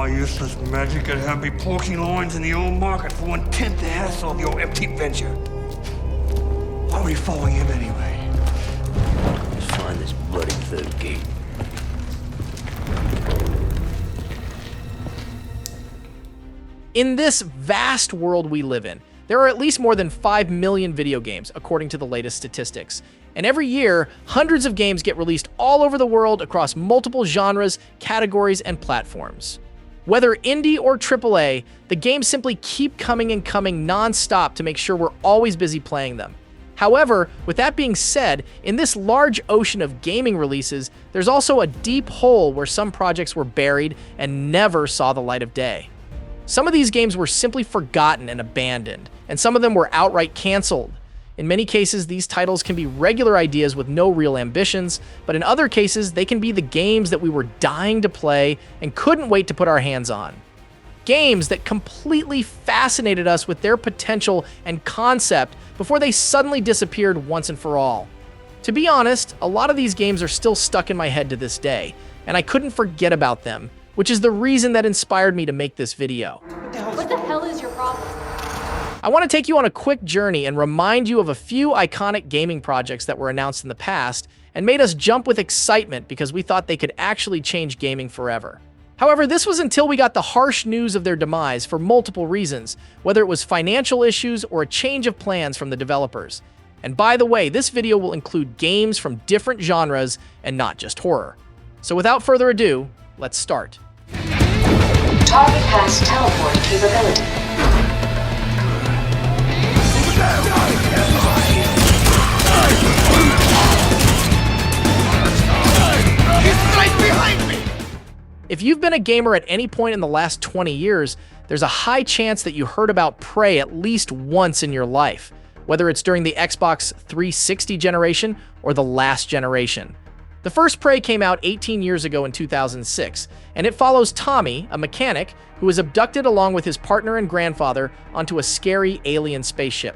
my useless magic and have me poking lines in the old market for 1/10 the hassle of your empty venture. Why were you following him anyway? Let's find this bloody third gate. In this vast world we live in, there are at least more than 5 million video games, according to the latest statistics. And every year, hundreds of games get released all over the world across multiple genres, categories, and platforms. Whether indie or AAA, the games simply keep coming and coming non-stop to make sure we're always busy playing them. However, with that being said, in this large ocean of gaming releases, there's also a deep hole where some projects were buried and never saw the light of day. Some of these games were simply forgotten and abandoned, and some of them were outright canceled. In many cases, these titles can be regular ideas with no real ambitions, but in other cases, they can be the games that we were dying to play and couldn't wait to put our hands on. Games that completely fascinated us with their potential and concept before they suddenly disappeared once and for all. To be honest, a lot of these games are still stuck in my head to this day, and I couldn't forget about them, which is the reason that inspired me to make this video. What the hell is your problem? I want to take you on a quick journey and remind you of a few iconic gaming projects that were announced in the past and made us jump with excitement because we thought they could actually change gaming forever. However, this was until we got the harsh news of their demise for multiple reasons, whether it was financial issues or a change of plans from the developers. And by the way, this video will include games from different genres and not just horror. So without further ado, let's start. Target has teleport capability. If you've been a gamer at any point in the last 20 years, there's a high chance that you heard about Prey at least once in your life, whether it's during the Xbox 360 generation or the last generation. The first Prey came out 18 years ago in 2006, and it follows Tommy, a mechanic, who is abducted along with his partner and grandfather onto a scary alien spaceship.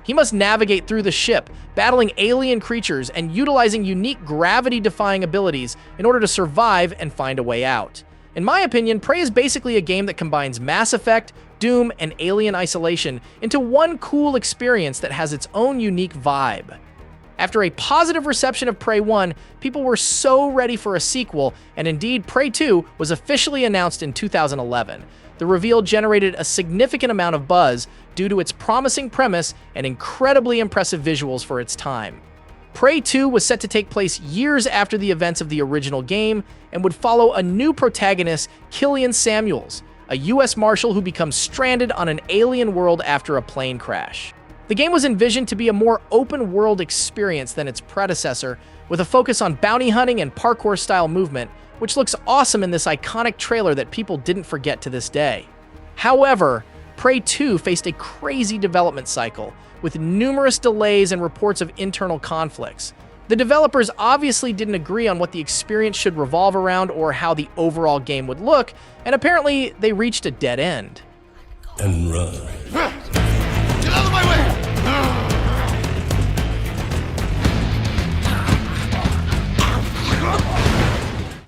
He must navigate through the ship, battling alien creatures and utilizing unique gravity-defying abilities in order to survive and find a way out. In my opinion, Prey is basically a game that combines Mass Effect, Doom, and Alien Isolation into one cool experience that has its own unique vibe. After a positive reception of Prey 1, people were so ready for a sequel, and indeed, Prey 2 was officially announced in 2011. The reveal generated a significant amount of buzz due to its promising premise and incredibly impressive visuals for its time. Prey 2 was set to take place years after the events of the original game and would follow a new protagonist, Killian Samuels, a US Marshal who becomes stranded on an alien world after a plane crash. The game was envisioned to be a more open-world experience than its predecessor, with a focus on bounty hunting and parkour-style movement, which looks awesome in this iconic trailer that people didn't forget to this day. However, Prey 2 faced a crazy development cycle, with numerous delays and reports of internal conflicts. The developers obviously didn't agree on what the experience should revolve around or how the overall game would look, and apparently they reached a dead end. And run. Get out of my way!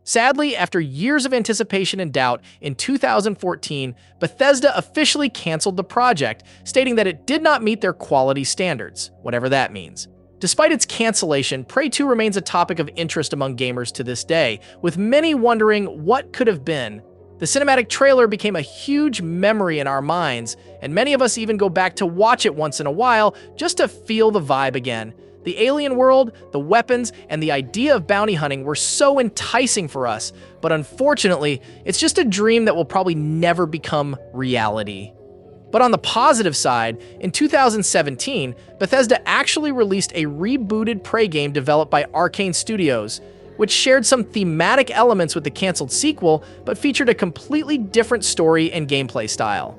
Sadly, after years of anticipation and doubt, in 2014, Bethesda officially canceled the project, stating that it did not meet their quality standards, whatever that means. Despite its cancellation, Prey 2 remains a topic of interest among gamers to this day, with many wondering what could have been. The cinematic trailer became a huge memory in our minds, and many of us even go back to watch it once in a while just to feel the vibe again. The alien world, the weapons, and the idea of bounty hunting were so enticing for us, but unfortunately, it's just a dream that will probably never become reality. But on the positive side, in 2017, Bethesda actually released a rebooted Prey game developed by Arcane Studios, which shared some thematic elements with the canceled sequel, but featured a completely different story and gameplay style.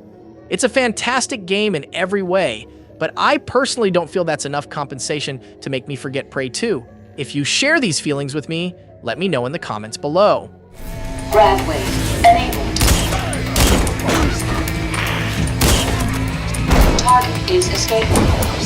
It's a fantastic game in every way, but I personally don't feel that's enough compensation to make me forget Prey 2. If you share these feelings with me, let me know in the comments below. Grab wave enabled. Target is escaping.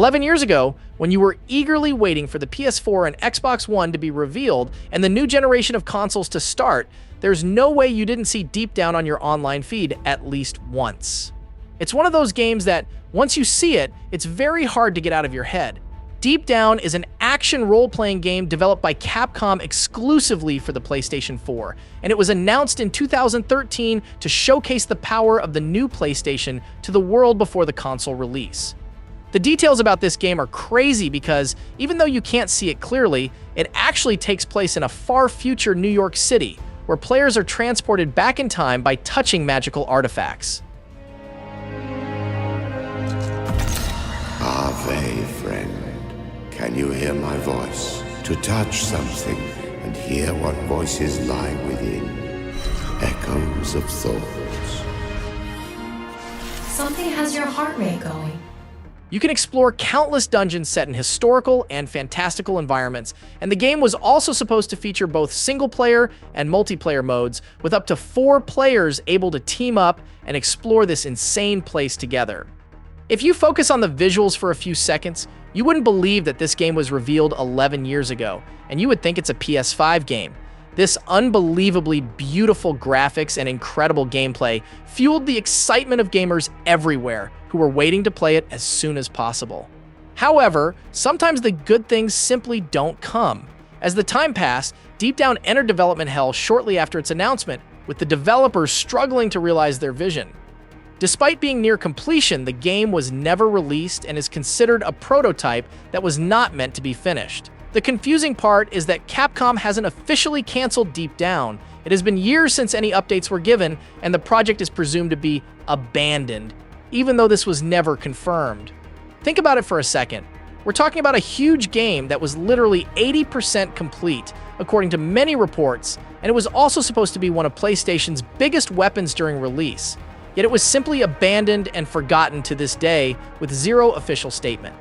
11 years ago, when you were eagerly waiting for the PS4 and Xbox One to be revealed and the new generation of consoles to start, there's no way you didn't see Deep Down on your online feed at least once. It's one of those games that, once you see it, it's very hard to get out of your head. Deep Down is an action role-playing game developed by Capcom exclusively for the PlayStation 4, and it was announced in 2013 to showcase the power of the new PlayStation to the world before the console release. The details about this game are crazy because, even though you can't see it clearly, it actually takes place in a far future New York City, where players are transported back in time by touching magical artifacts. Ave, friend. Can you hear my voice? To touch something and hear what voices lie within. Echoes of thoughts. Something has your heart rate going. You can explore countless dungeons set in historical and fantastical environments, and the game was also supposed to feature both single-player and multiplayer modes, with up to 4 players able to team up and explore this insane place together. If you focus on the visuals for a few seconds, you wouldn't believe that this game was revealed 11 years ago, and you would think it's a PS5 game. This unbelievably beautiful graphics and incredible gameplay fueled the excitement of gamers everywhere who were waiting to play it as soon as possible. However, sometimes the good things simply don't come. As the time passed, Deep Down entered development hell shortly after its announcement, with the developers struggling to realize their vision. Despite being near completion, the game was never released and is considered a prototype that was not meant to be finished. The confusing part is that Capcom hasn't officially canceled Deep Down. It has been years since any updates were given, and the project is presumed to be abandoned, even though this was never confirmed. Think about it for a second. We're talking about a huge game that was literally 80% complete, according to many reports, and it was also supposed to be one of PlayStation's biggest weapons during release. Yet it was simply abandoned and forgotten to this day, with zero official statement.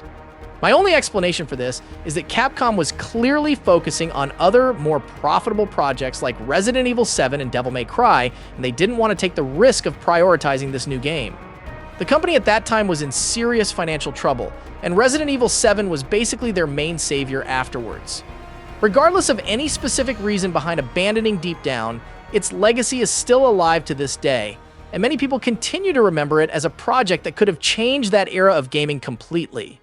My only explanation for this is that Capcom was clearly focusing on other, more profitable projects like Resident Evil 7 and Devil May Cry, and they didn't want to take the risk of prioritizing this new game. The company at that time was in serious financial trouble, and Resident Evil 7 was basically their main savior afterwards. Regardless of any specific reason behind abandoning Deep Down, its legacy is still alive to this day, and many people continue to remember it as a project that could have changed that era of gaming completely.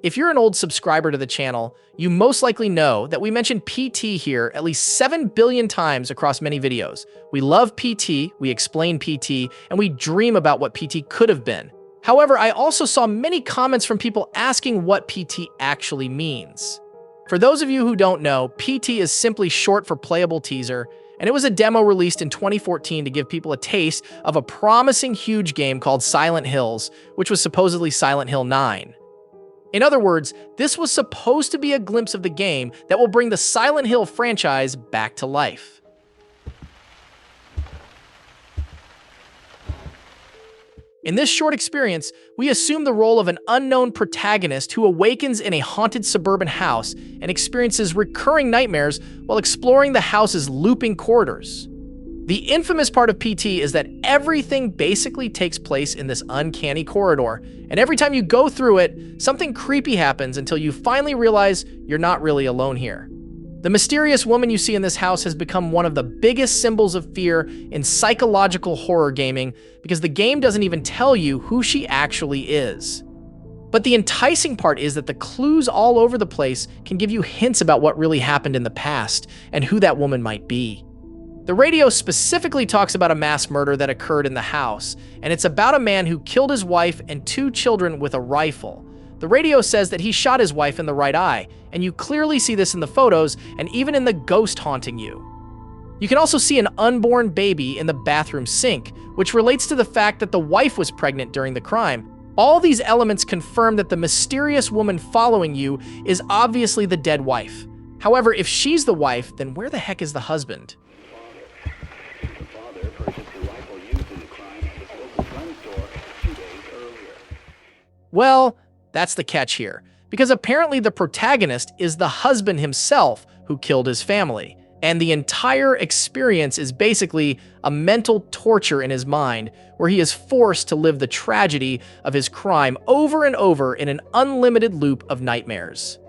If you're an old subscriber to the channel, you most likely know that we mentioned PT here at least 7 billion times across many videos. We love PT, we explain PT, and we dream about what PT could have been. However, I also saw many comments from people asking what PT actually means. For those of you who don't know, PT is simply short for Playable Teaser, and it was a demo released in 2014 to give people a taste of a promising huge game called Silent Hills, which was supposedly Silent Hill 9. In other words, this was supposed to be a glimpse of the game that will bring the Silent Hill franchise back to life. In this short experience, we assume the role of an unknown protagonist who awakens in a haunted suburban house and experiences recurring nightmares while exploring the house's looping corridors. The infamous part of PT is that everything basically takes place in this uncanny corridor, and every time you go through it, something creepy happens until you finally realize you're not really alone here. The mysterious woman you see in this house has become one of the biggest symbols of fear in psychological horror gaming because the game doesn't even tell you who she actually is. But the enticing part is that the clues all over the place can give you hints about what really happened in the past and who that woman might be. The radio specifically talks about a mass murder that occurred in the house, and it's about a man who killed his wife and 2 children with a rifle. The radio says that he shot his wife in the right eye, and you clearly see this in the photos and even in the ghost haunting you. You can also see an unborn baby in the bathroom sink, which relates to the fact that the wife was pregnant during the crime. All these elements confirm that the mysterious woman following you is obviously the dead wife. However, if she's the wife, then where the heck is the husband? Well, that's the catch here, because apparently the protagonist is the husband himself who killed his family, and the entire experience is basically a mental torture in his mind where he is forced to live the tragedy of his crime over and over in an unlimited loop of nightmares.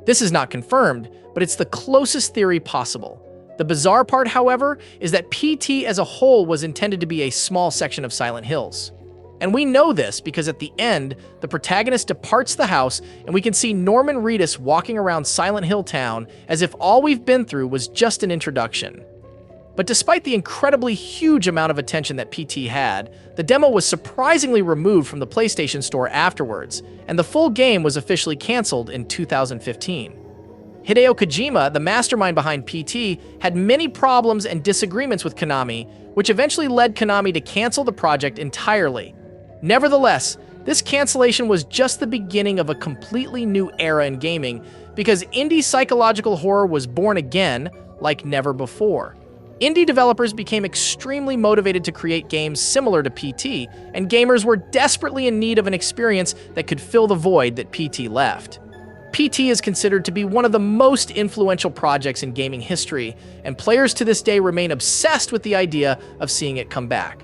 This is not confirmed, but it's the closest theory possible. The bizarre part, however, is that PT as a whole was intended to be a small section of Silent Hills. And we know this because at the end, the protagonist departs the house and we can see Norman Reedus walking around Silent Hill Town as if all we've been through was just an introduction. But despite the incredibly huge amount of attention that PT had, the demo was surprisingly removed from the PlayStation Store afterwards, and the full game was officially canceled in 2015. Hideo Kojima, the mastermind behind PT, had many problems and disagreements with Konami, which eventually led Konami to cancel the project entirely. Nevertheless, this cancellation was just the beginning of a completely new era in gaming, because indie psychological horror was born again like never before. Indie developers became extremely motivated to create games similar to PT, and gamers were desperately in need of an experience that could fill the void that PT left. PT is considered to be one of the most influential projects in gaming history, and players to this day remain obsessed with the idea of seeing it come back.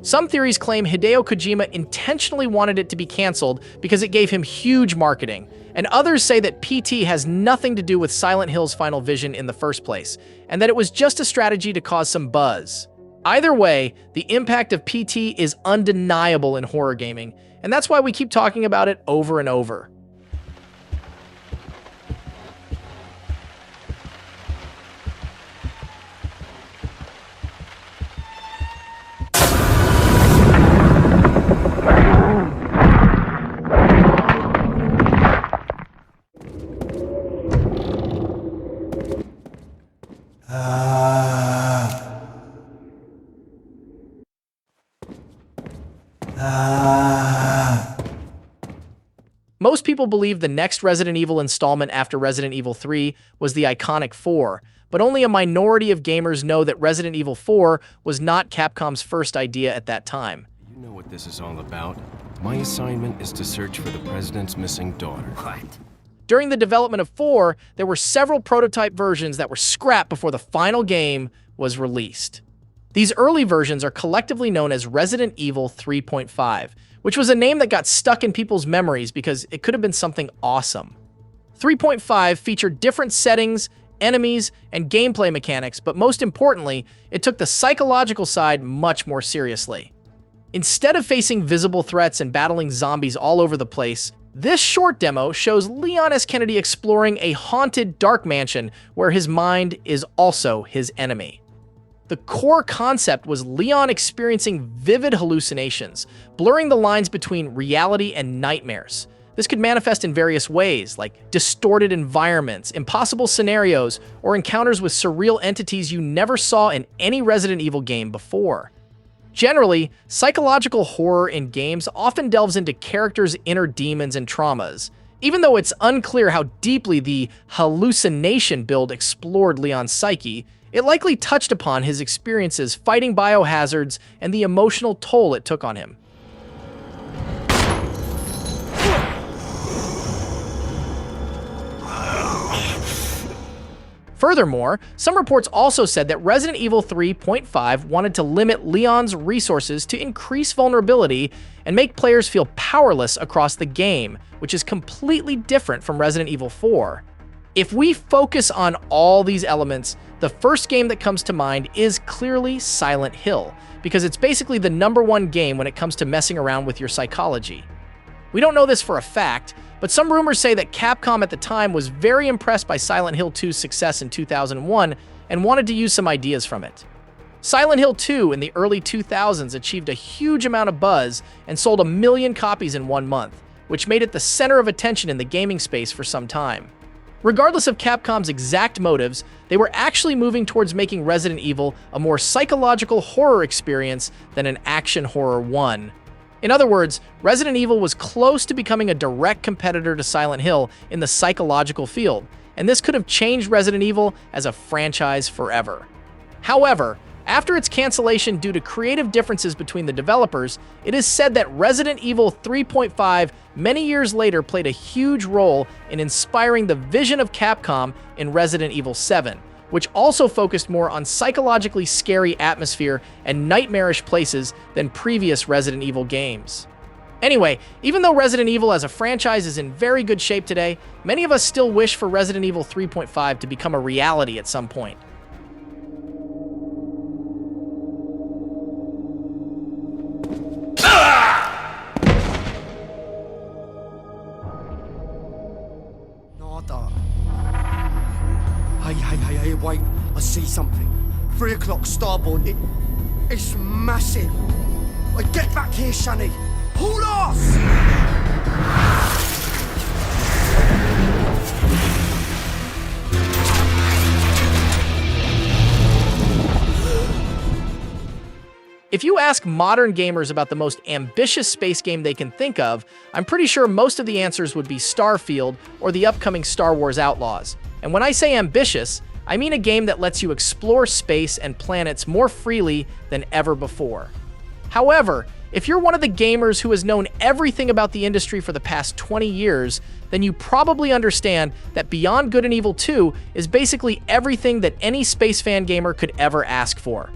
Some theories claim Hideo Kojima intentionally wanted it to be canceled because it gave him huge marketing, and others say that PT has nothing to do with Silent Hill's final vision in the first place, and that it was just a strategy to cause some buzz. Either way, the impact of PT is undeniable in horror gaming, and that's why we keep talking about it over and over. Most people believe the next Resident Evil installment after Resident Evil 3 was the iconic 4, but only a minority of gamers know that Resident Evil 4 was not Capcom's first idea at that time. You know what this is all about? My assignment is to search for the president's missing daughter. What? During the development of 4, there were several prototype versions that were scrapped before the final game was released. These early versions are collectively known as Resident Evil 3.5, which was a name that got stuck in people's memories because it could have been something awesome. 3.5 featured different settings, enemies, and gameplay mechanics, but most importantly, it took the psychological side much more seriously. Instead of facing visible threats and battling zombies all over the place, this short demo shows Leon S. Kennedy exploring a haunted dark mansion where his mind is also his enemy. The core concept was Leon experiencing vivid hallucinations, blurring the lines between reality and nightmares. This could manifest in various ways, like distorted environments, impossible scenarios, or encounters with surreal entities you never saw in any Resident Evil game before. Generally, psychological horror in games often delves into characters' inner demons and traumas. Even though it's unclear how deeply the hallucination build explored Leon's psyche, it likely touched upon his experiences fighting biohazards and the emotional toll it took on him. Furthermore, some reports also said that Resident Evil 3.5 wanted to limit Leon's resources to increase vulnerability and make players feel powerless across the game, which is completely different from Resident Evil 4. If we focus on all these elements, the first game that comes to mind is clearly Silent Hill, because it's basically the #1 game when it comes to messing around with your psychology. We don't know this for a fact, but some rumors say that Capcom at the time was very impressed by Silent Hill 2's success in 2001 and wanted to use some ideas from it. Silent Hill 2 in the early 2000s achieved a huge amount of buzz and sold 1 million copies in 1 month, which made it the center of attention in the gaming space for some time. Regardless of Capcom's exact motives, they were actually moving towards making Resident Evil a more psychological horror experience than an action horror one. In other words, Resident Evil was close to becoming a direct competitor to Silent Hill in the psychological field, and this could have changed Resident Evil as a franchise forever. However, after its cancellation due to creative differences between the developers, it is said that Resident Evil 3.5 many years later played a huge role in inspiring the vision of Capcom in Resident Evil 7, which also focused more on psychologically scary atmosphere and nightmarish places than previous Resident Evil games. Anyway, even though Resident Evil as a franchise is in very good shape today, many of us still wish for Resident Evil 3.5 to become a reality at some point. Hey, wait, I see something. 3 o'clock, starboard. It's massive. Get back here, Shani. Hold off! If you ask modern gamers about the most ambitious space game they can think of, I'm pretty sure most of the answers would be Starfield or the upcoming Star Wars Outlaws. And when I say ambitious, I mean a game that lets you explore space and planets more freely than ever before. However, if you're one of the gamers who has known everything about the industry for the past 20 years, then you probably understand that Beyond Good and Evil 2 is basically everything that any space fan gamer could ever ask for.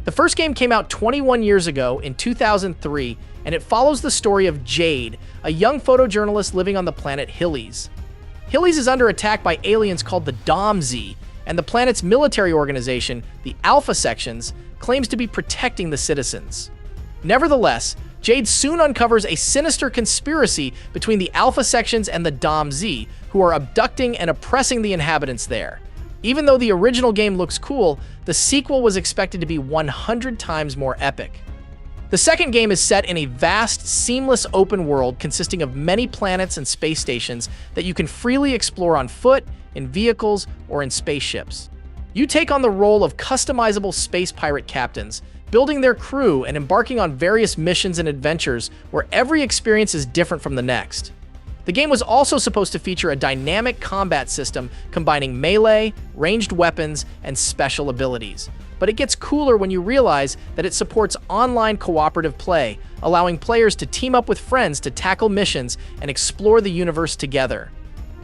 The first game came out 21 years ago in 2003, and it follows the story of Jade, a young photojournalist living on the planet Hillies. Hillies is under attack by aliens called the DOMZ, and the planet's military organization, the Alpha Sections, claims to be protecting the citizens. Nevertheless, Jade soon uncovers a sinister conspiracy between the Alpha Sections and the DOMZ, who are abducting and oppressing the inhabitants there. Even though the original game looks cool, the sequel was expected to be 100 times more epic. The second game is set in a vast, seamless open world consisting of many planets and space stations that you can freely explore on foot, in vehicles, or in spaceships. You take on the role of customizable space pirate captains, building their crew and embarking on various missions and adventures where every experience is different from the next. The game was also supposed to feature a dynamic combat system combining melee, ranged weapons, and special abilities. But it gets cooler when you realize that it supports online cooperative play, allowing players to team up with friends to tackle missions and explore the universe together.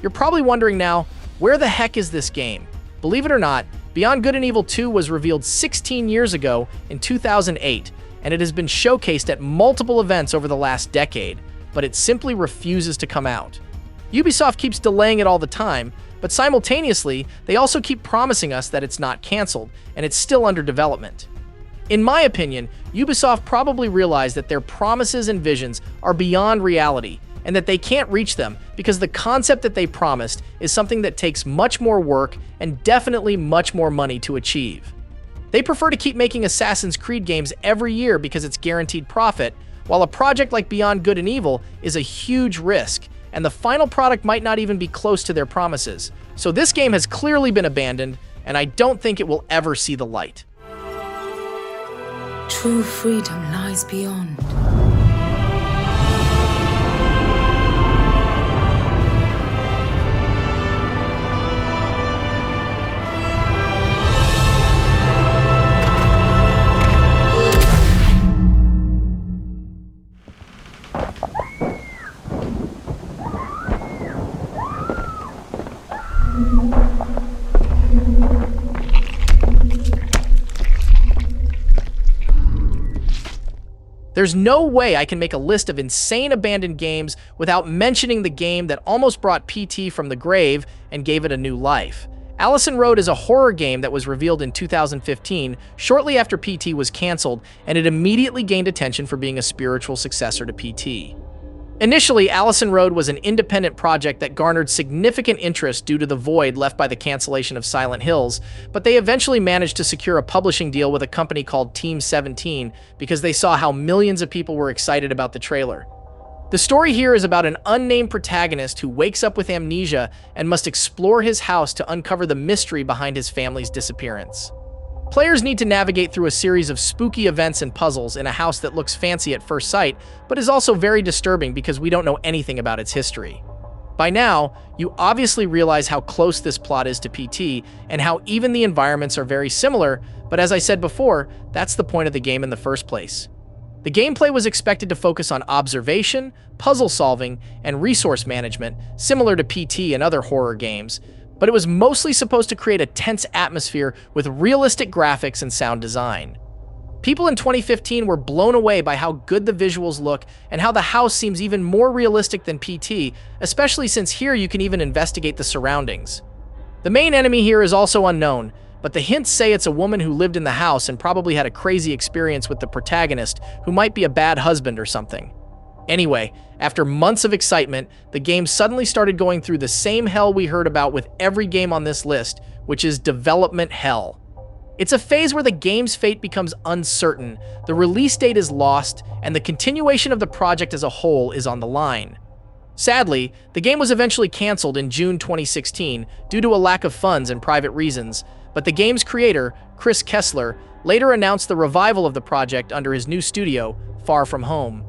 You're probably wondering now, where the heck is this game? Believe it or not, Beyond Good and Evil 2 was revealed 16 years ago in 2008, and it has been showcased at multiple events over the last decade, but it simply refuses to come out. Ubisoft keeps delaying it all the time, but simultaneously, they also keep promising us that it's not canceled, and it's still under development. In my opinion, Ubisoft probably realized that their promises and visions are beyond reality, and that they can't reach them because the concept that they promised is something that takes much more work and definitely much more money to achieve. They prefer to keep making Assassin's Creed games every year because it's guaranteed profit, while a project like Beyond Good and Evil is a huge risk, and the final product might not even be close to their promises. So this game has clearly been abandoned, and I don't think it will ever see the light. True freedom lies beyond. There's no way I can make a list of insane abandoned games without mentioning the game that almost brought PT from the grave and gave it a new life. Allison Road is a horror game that was revealed in 2015, shortly after PT was canceled, and it immediately gained attention for being a spiritual successor to PT. Initially, Allison Road was an independent project that garnered significant interest due to the void left by the cancellation of Silent Hills, but they eventually managed to secure a publishing deal with a company called Team 17 because they saw how millions of people were excited about the trailer. The story here is about an unnamed protagonist who wakes up with amnesia and must explore his house to uncover the mystery behind his family's disappearance. Players need to navigate through a series of spooky events and puzzles in a house that looks fancy at first sight, but is also very disturbing because we don't know anything about its history. By now, you obviously realize how close this plot is to PT and how even the environments are very similar, but as I said before, that's the point of the game in the first place. The gameplay was expected to focus on observation, puzzle solving, and resource management, similar to PT and other horror games, but it was mostly supposed to create a tense atmosphere with realistic graphics and sound design. People in 2015 were blown away by how good the visuals look and how the house seems even more realistic than PT, especially since here you can even investigate the surroundings. The main enemy here is also unknown, but the hints say it's a woman who lived in the house and probably had a crazy experience with the protagonist who might be a bad husband or something. Anyway, after months of excitement, the game suddenly started going through the same hell we heard about with every game on this list, which is development hell. It's a phase where the game's fate becomes uncertain, the release date is lost, and the continuation of the project as a whole is on the line. Sadly, the game was eventually canceled in June 2016 due to a lack of funds and private reasons, but the game's creator, Chris Kessler, later announced the revival of the project under his new studio, Far From Home.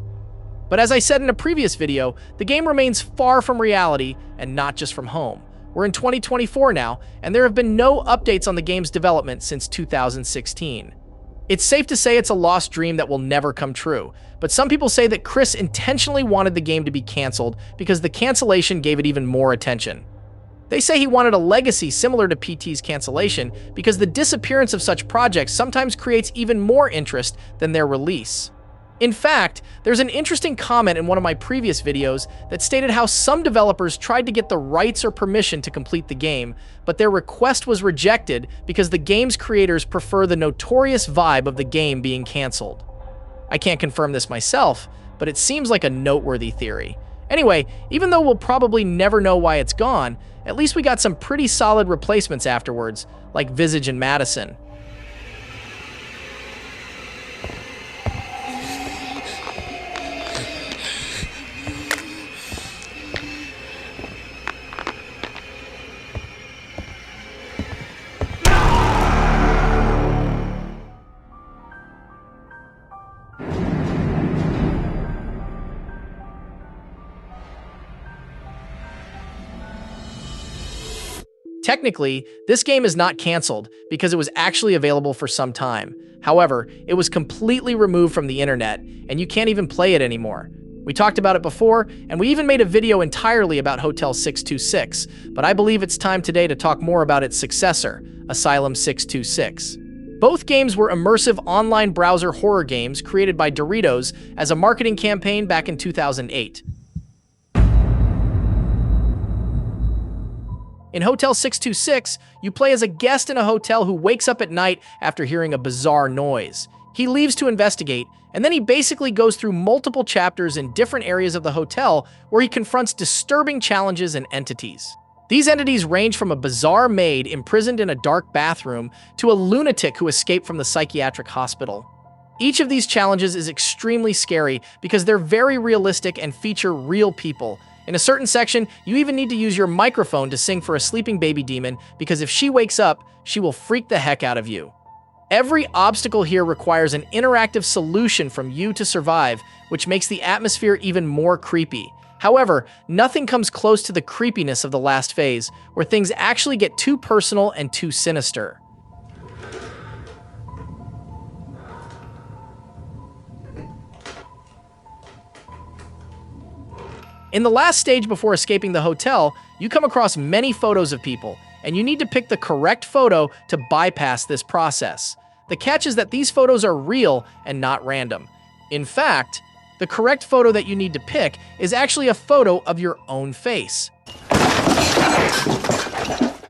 But as I said in a previous video, the game remains far from reality and not just from home. We're in 2024 now, and there have been no updates on the game's development since 2016. It's safe to say it's a lost dream that will never come true, but some people say that Chris intentionally wanted the game to be canceled because the cancellation gave it even more attention. They say he wanted a legacy similar to PT's cancellation because the disappearance of such projects sometimes creates even more interest than their release. In fact, there's an interesting comment in one of my previous videos that stated how some developers tried to get the rights or permission to complete the game, but their request was rejected because the game's creators prefer the notorious vibe of the game being canceled. I can't confirm this myself, but it seems like a noteworthy theory. Anyway, even though we'll probably never know why it's gone, at least we got some pretty solid replacements afterwards, like Visage and Madison. Technically, this game is not canceled because it was actually available for some time. However, it was completely removed from the internet, and you can't even play it anymore. We talked about it before, and we even made a video entirely about Hotel 626, but I believe it's time today to talk more about its successor, Asylum 626. Both games were immersive online browser horror games created by Doritos as a marketing campaign back in 2008. In Hotel 626, you play as a guest in a hotel who wakes up at night after hearing a bizarre noise. He leaves to investigate, and then he basically goes through multiple chapters in different areas of the hotel where he confronts disturbing challenges and entities. These entities range from a bizarre maid imprisoned in a dark bathroom to a lunatic who escaped from the psychiatric hospital. Each of these challenges is extremely scary because they're very realistic and feature real people. In a certain section, you even need to use your microphone to sing for a sleeping baby demon because if she wakes up, she will freak the heck out of you. Every obstacle here requires an interactive solution from you to survive, which makes the atmosphere even more creepy. However, nothing comes close to the creepiness of the last phase, where things actually get too personal and too sinister. In the last stage before escaping the hotel, you come across many photos of people, and you need to pick the correct photo to bypass this process. The catch is that these photos are real and not random. In fact, the correct photo that you need to pick is actually a photo of your own face.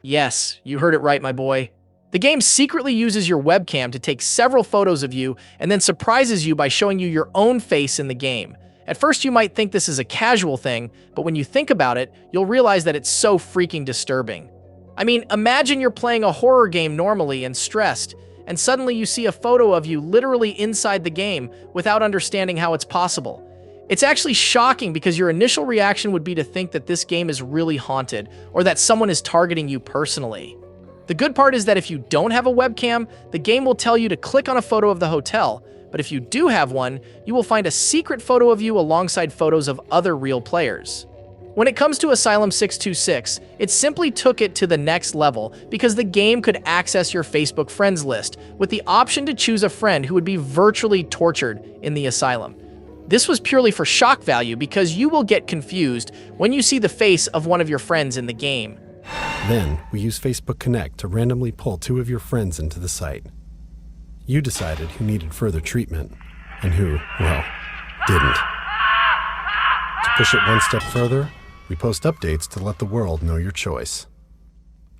Yes, you heard it right, my boy. The game secretly uses your webcam to take several photos of you and then surprises you by showing you your own face in the game. At first, you might think this is a casual thing, but when you think about it, you'll realize that it's so freaking disturbing. I mean, imagine you're playing a horror game normally and stressed, and suddenly you see a photo of you literally inside the game without understanding how it's possible. It's actually shocking because your initial reaction would be to think that this game is really haunted or that someone is targeting you personally. The good part is that if you don't have a webcam, the game will tell you to click on a photo of the hotel, but if you do have one, you will find a secret photo of you alongside photos of other real players. When it comes to Asylum 626, it simply took it to the next level because the game could access your Facebook friends list with the option to choose a friend who would be virtually tortured in the asylum. This was purely for shock value because you will get confused when you see the face of one of your friends in the game. Then, we used Facebook Connect to randomly pull 2 of your friends into the site. You decided who needed further treatment, and who, well, didn't. To push it one step further, we post updates to let the world know your choice.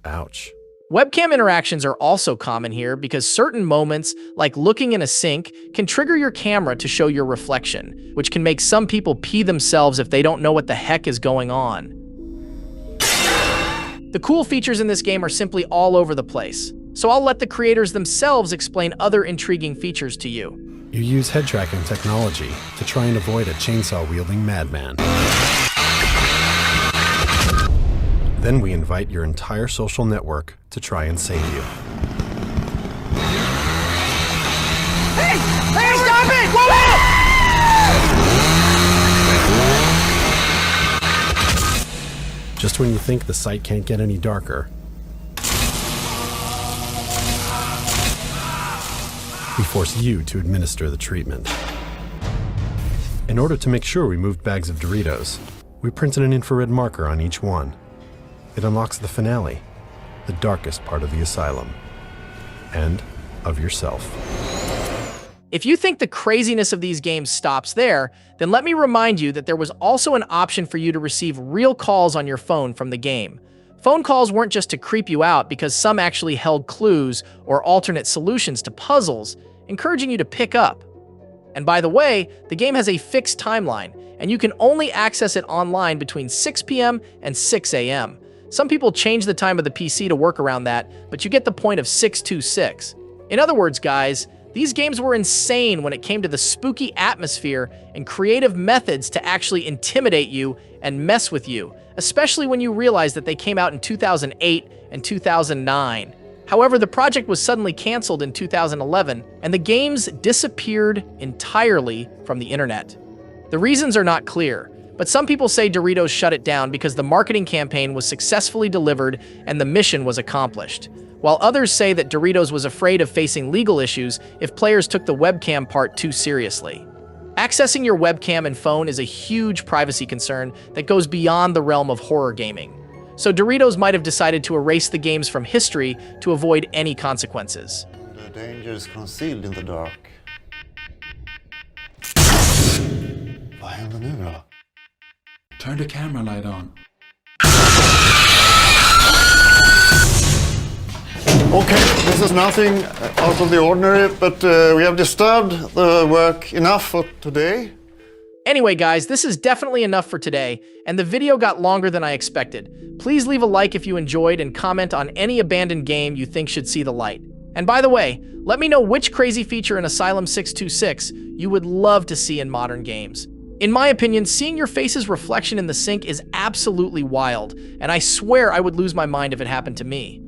Ouch. Webcam interactions are also common here because certain moments, like looking in a sink, can trigger your camera to show your reflection, which can make some people pee themselves if they don't know what the heck is going on. The cool features in this game are simply all over the place, so I'll let the creators themselves explain other intriguing features to you. You use head tracking technology to try and avoid a chainsaw-wielding madman. Then we invite your entire social network to try and save you. Hey, stop it! Whoa! Just when you think the site can't get any darker, we force you to administer the treatment. In order to make sure we moved bags of Doritos, we printed an infrared marker on each one. It unlocks the finale, the darkest part of the asylum, and of yourself. If you think the craziness of these games stops there, then let me remind you that there was also an option for you to receive real calls on your phone from the game. Phone calls weren't just to creep you out because some actually held clues or alternate solutions to puzzles, encouraging you to pick up. And by the way, the game has a fixed timeline, and you can only access it online between 6 p.m. and 6 a.m. Some people change the time of the PC to work around that, but you get the point of 626. In other words, guys, these games were insane when it came to the spooky atmosphere and creative methods to actually intimidate you and mess with you, especially when you realize that they came out in 2008 and 2009. However, the project was suddenly canceled in 2011, and the games disappeared entirely from the internet. The reasons are not clear, but some people say Doritos shut it down because the marketing campaign was successfully delivered and the mission was accomplished, while others say that Doritos was afraid of facing legal issues if players took the webcam part too seriously. Accessing your webcam and phone is a huge privacy concern that goes beyond the realm of horror gaming. So Doritos might have decided to erase the games from history to avoid any consequences. The danger is concealed in the dark. Vad händer nu då? Turn the camera light on. Okay, this is nothing out of the ordinary, but we have disturbed the work enough for today. Anyway, guys, this is definitely enough for today, and the video got longer than I expected. Please leave a like if you enjoyed and comment on any abandoned game you think should see the light. And by the way, let me know which crazy feature in Asylum 626 you would love to see in modern games. In my opinion, seeing your face's reflection in the sink is absolutely wild, and I swear I would lose my mind if it happened to me.